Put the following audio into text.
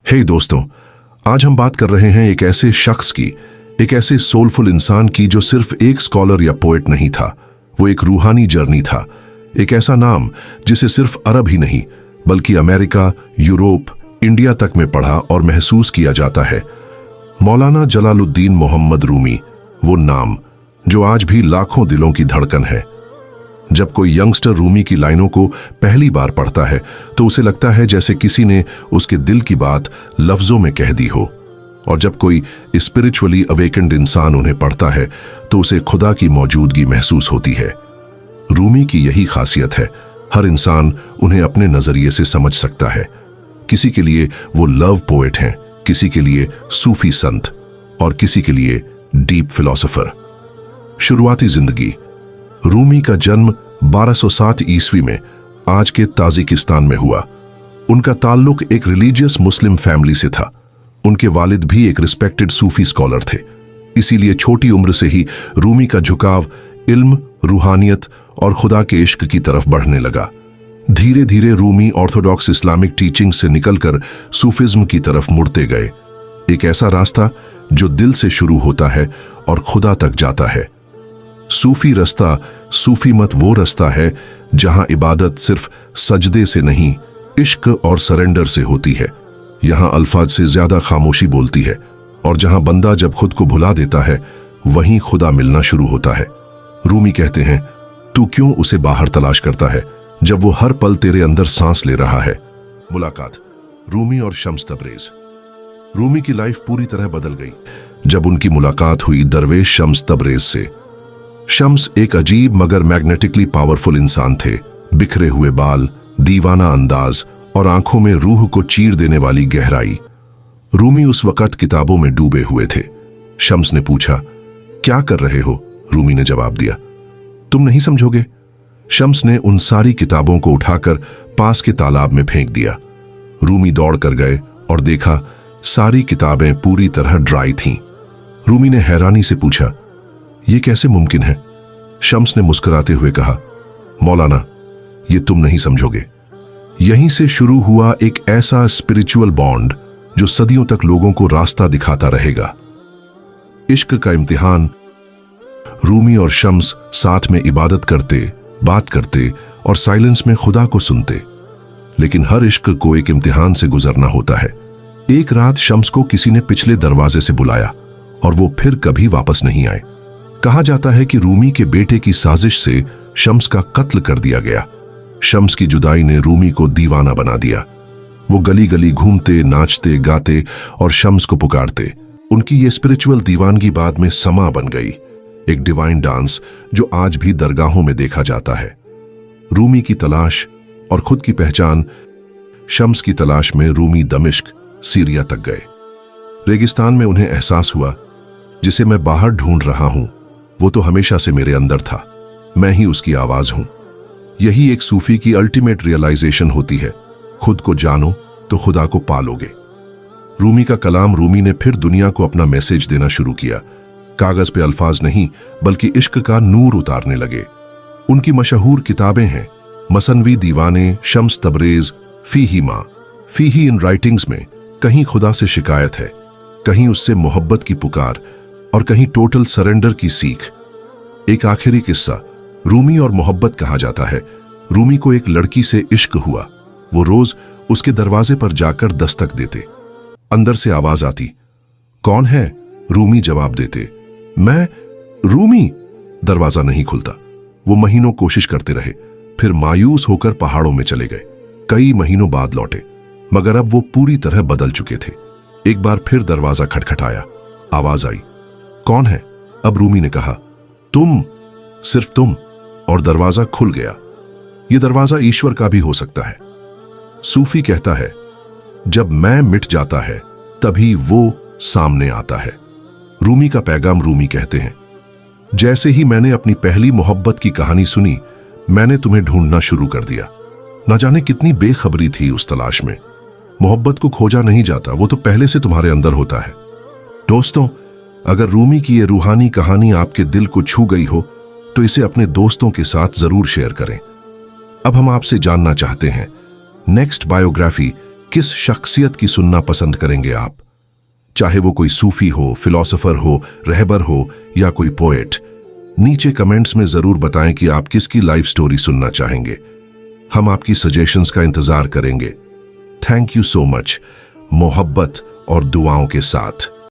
हे दोस्तों, आज हम बात कर रहे हैं एक ऐसे शख्स की, एक ऐसे सोलफुल इंसान की जो सिर्फ एक स्कॉलर या पोएट नहीं था। वो एक रूहानी जर्नी था। एक ऐसा नाम जिसे सिर्फ अरब ही नहीं बल्कि अमेरिका, यूरोप, इंडिया तक में पढ़ा और महसूस किया जाता है। मौलाना जलालुद्दीन मोहम्मद रूमी, वो नाम जो आज भी लाखों दिलों की धड़कन है। जब कोई यंगस्टर रूमी की लाइनों को पहली बार पढ़ता है तो उसे लगता है जैसे किसी ने उसके दिल की बात लफ्जों में कह दी हो। और जब कोई स्पिरिचुअली अवेकेंड इंसान उन्हें पढ़ता है तो उसे खुदा की मौजूदगी महसूस होती है। रूमी की यही खासियत है, हर इंसान उन्हें अपने नजरिए से समझ सकता है। किसी के लिए वो लव पोएट हैं, किसी के लिए सूफी संत और किसी के लिए डीप फिलोसोफर। शुरुआती जिंदगी। रूमी का जन्म 1260 ईस्वी में आज के ताजिकिस्तान में हुआ। उनका ताल्लुक एक रिलीजियस मुस्लिम फैमिली से था। उनके वालिद भी एक रिस्पेक्टेड सूफी स्कॉलर थे। इसीलिए छोटी उम्र से ही रूमी का झुकाव इल्म, रूहानियत और खुदा के इश्क की तरफ बढ़ने लगा। धीरे धीरे रूमी ऑर्थोडॉक्स इस्लामिक टीचिंग से निकलकर सूफिज्म की तरफ मुड़ते गए। एक ऐसा रास्ता जो दिल से शुरू होता है और खुदा तक जाता है। सूफी रास्ता, सूफी मत वो रास्ता है जहां इबादत सिर्फ सजदे से नहीं, इश्क और सरेंडर से होती है। यहां अल्फाज से ज्यादा खामोशी बोलती है और जहां बंदा जब खुद को भुला देता है वहीं खुदा मिलना शुरू होता है। रूमी कहते हैं, तू क्यों उसे बाहर तलाश करता है जब वो हर पल तेरे अंदर सांस ले रहा है। मुलाकात। रूमी और शम्स तबरेज। रूमी की लाइफ पूरी तरह बदल गई जब उनकी मुलाकात हुई दरवेश शम्स तबरेज से। शम्स एक अजीब मगर मैग्नेटिकली पावरफुल इंसान थे। बिखरे हुए बाल, दीवाना अंदाज और आंखों में रूह को चीर देने वाली गहराई। रूमी उस वक्त किताबों में डूबे हुए थे। शम्स ने पूछा, क्या कर रहे हो? रूमी ने जवाब दिया, तुम नहीं समझोगे। शम्स ने उन सारी किताबों को उठाकर पास के तालाब में फेंक दिया। रूमी दौड़ कर गए और देखा सारी किताबें पूरी तरह ड्राई थीं। रूमी ने हैरानी से पूछा, यह कैसे मुमकिन है? शम्स ने मुस्कुराते हुए कहा, मौलाना, ये तुम नहीं समझोगे। यहीं से शुरू हुआ एक ऐसा स्पिरिचुअल बॉन्ड जो सदियों तक लोगों को रास्ता दिखाता रहेगा। इश्क का इम्तिहान। रूमी और शम्स साथ में इबादत करते, बात करते और साइलेंस में खुदा को सुनते। लेकिन हर इश्क को एक इम्तिहान से गुजरना होता है। एक रात शम्स को किसी ने पिछले दरवाजे से बुलाया और वो फिर कभी वापस नहीं आए। कहा जाता है कि रूमी के बेटे की साजिश से शम्स का कत्ल कर दिया गया। शम्स की जुदाई ने रूमी को दीवाना बना दिया। वो गली गली घूमते, नाचते, गाते और शम्स को पुकारते। उनकी ये स्पिरिचुअल दीवानगी बाद में समा बन गई, एक डिवाइन डांस जो आज भी दरगाहों में देखा जाता है। रूमी की तलाश और खुद की पहचान। शम्स की तलाश में रूमी दमिश्क, सीरिया तक गए। रेगिस्तान में उन्हें एहसास हुआ, जिसे मैं बाहर ढूंढ रहा हूं वो तो हमेशा से मेरे अंदर था। मैं ही उसकी आवाज हूं। यही एक सूफी की अल्टीमेट रियलाइजेशन होती है, खुद को जानो तो खुदा को पालोगे। रूमी का कलाम। रूमी ने फिर दुनिया को अपना मैसेज देना शुरू किया। कागज पे अल्फाज नहीं बल्कि इश्क का नूर उतारने लगे। उनकी मशहूर किताबें हैं मसनवी दीवाने, शम्स तबरेज, फीही माँ। फीही इन राइटिंग्स में कहीं खुदा से शिकायत है, कहीं उससे मोहब्बत की पुकार और कहीं टोटल सरेंडर की सीख। एक आखिरी किस्सा। रूमी और मोहब्बत कहा जाता है। रूमी को एक लड़की से इश्क हुआ। वो रोज उसके दरवाजे पर जाकर दस्तक देते। अंदर से आवाज आती, कौन है? रूमी जवाब देते, मैं रूमी। दरवाजा नहीं खुलता। वो महीनों कोशिश करते रहे, फिर मायूस होकर पहाड़ों में चले गए। कई महीनों बाद लौटे, मगर अब वो पूरी तरह बदल चुके थे। एक बार फिर दरवाजा खटखटाया। आवाज आई, कौन है? अब रूमी ने कहा, तुम, सिर्फ तुम। और दरवाजा खुल गया। यह दरवाजा ईश्वर का भी हो सकता है। सूफी कहता है, जब मैं मिट जाता है तभी वो सामने आता है। रूमी का पैगाम। रूमी कहते हैं, जैसे ही मैंने अपनी पहली मोहब्बत की कहानी सुनी, मैंने तुम्हें ढूंढना शुरू कर दिया। ना जाने कितनी बेखबरी थी उस तलाश में। मोहब्बत को खोजा नहीं जाता, वो तो पहले से तुम्हारे अंदर होता है। दोस्तों, अगर रूमी की ये रूहानी कहानी आपके दिल को छू गई हो तो इसे अपने दोस्तों के साथ जरूर शेयर करें। अब हम आपसे जानना चाहते हैं, नेक्स्ट बायोग्राफी किस शख्सियत की सुनना पसंद करेंगे आप? चाहे वो कोई सूफी हो, फिलोसोफर हो, रहबर हो या कोई पोएट। नीचे कमेंट्स में जरूर बताएं कि आप किसकी लाइफ स्टोरी सुनना चाहेंगे। हम आपकी सजेशंस का इंतजार करेंगे। Thank you so much. मोहब्बत और दुआओं के साथ।